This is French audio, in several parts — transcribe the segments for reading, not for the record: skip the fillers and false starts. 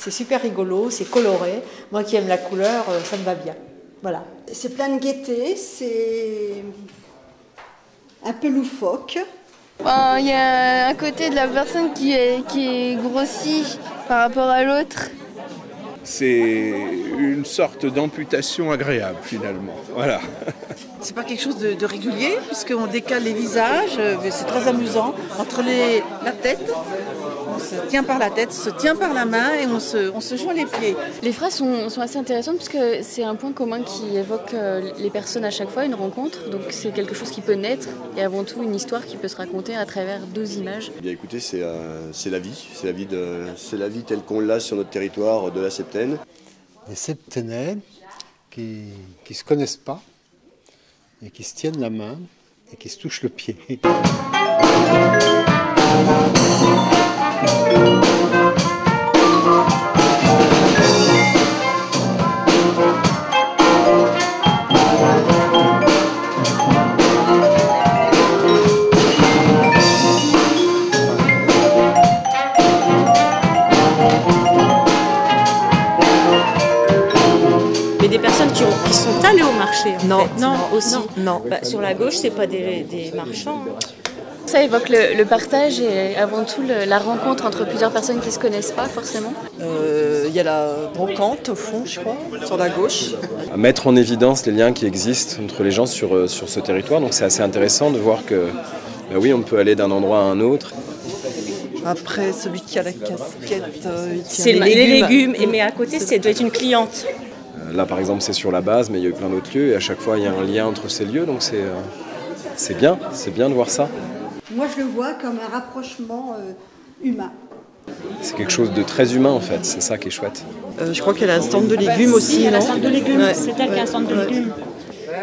C'est super rigolo, c'est coloré. Moi qui aime la couleur, ça me va bien. Voilà. C'est plein de gaieté, c'est un peu loufoque. Il y a un côté de la personne qui est grossie par rapport à l'autre. C'est une sorte d'amputation agréable finalement. Voilà. C'est pas quelque chose de régulier puisqu'on décale les visages, mais c'est très amusant. Entre la tête, on se tient par la tête, on se tient par la main et on se joint les pieds. Les phrases sont assez intéressantes puisque c'est un point commun qui évoque les personnes à chaque fois, une rencontre. Donc c'est quelque chose qui peut naître et avant tout une histoire qui peut se raconter à travers deux images. Eh bien écoutez, c'est la vie, c'est la vie telle qu'on l'a sur notre territoire de la Septaine. Des Septennais qui ne se connaissent pas et qui se tiennent la main et qui se touchent le pied. Mais des personnes qui sont allées au marché Non, fait. Non, aussi. Non. Sur la gauche, c'est pas des marchands. Ça évoque le partage et avant tout la rencontre entre plusieurs personnes qui ne se connaissent pas forcément. Il y a la brocante au fond, je crois, sur la gauche. À mettre en évidence les liens qui existent entre les gens sur ce territoire. Donc c'est assez intéressant de voir que, oui, on peut aller d'un endroit à un autre. Après, celui qui a la casquette, il tient C'est les légumes, mais à côté, ça doit être une cliente. Là, par exemple, c'est sur la base, mais il y a eu plein d'autres lieux. Et à chaque fois, il y a un lien entre ces lieux. Donc c'est bien de voir ça. Moi, je le vois comme un rapprochement humain. C'est quelque chose de très humain, en fait. C'est ça qui est chouette. Je crois qu'elle a un stand de légumes aussi. Il y a non un stand de légumes, Ouais. c'est elle qui a un stand de légumes.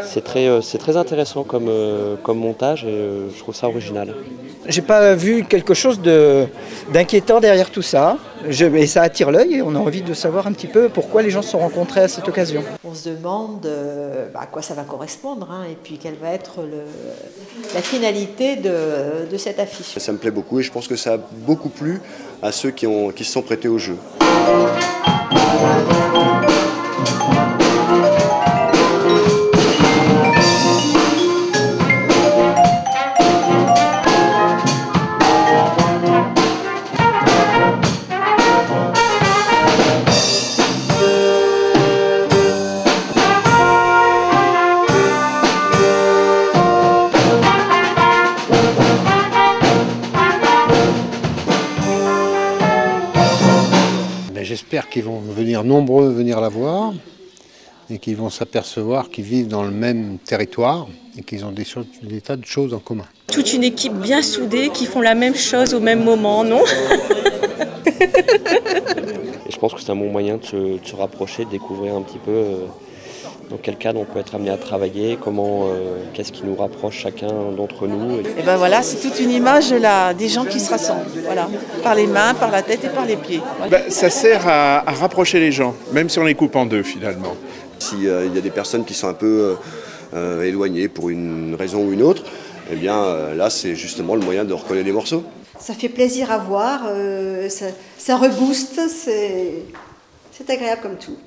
C'est très intéressant comme montage et je trouve ça original. J'ai pas vu quelque chose d'inquiétant derrière tout ça, mais ça attire l'œil et on a envie de savoir un petit peu pourquoi les gens se sont rencontrés à cette occasion. On se demande à quoi ça va correspondre et puis quelle va être la finalité de cette affiche. Ça me plaît beaucoup et je pense que ça a beaucoup plu à ceux qui se sont prêtés au jeu. J'espère qu'ils vont venir nombreux venir la voir et qu'ils vont s'apercevoir qu'ils vivent dans le même territoire et qu'ils ont des tas de choses en commun. Toute une équipe bien soudée qui font la même chose au même moment, non? Et je pense que c'est un bon moyen de se rapprocher, de découvrir un petit peu dans quel cadre on peut être amené à travailler, qu'est-ce qui nous rapproche chacun d'entre nous. Et ben voilà, c'est toute une image là, des gens qui se rassemblent, voilà, par les mains, par la tête et par les pieds. Ça sert à rapprocher les gens, même si on les coupe en deux finalement. S'il y a des personnes qui sont un peu éloignées pour une raison ou une autre, eh bien là c'est justement le moyen de recoller les morceaux. Ça fait plaisir à voir, ça rebooste, c'est agréable comme tout.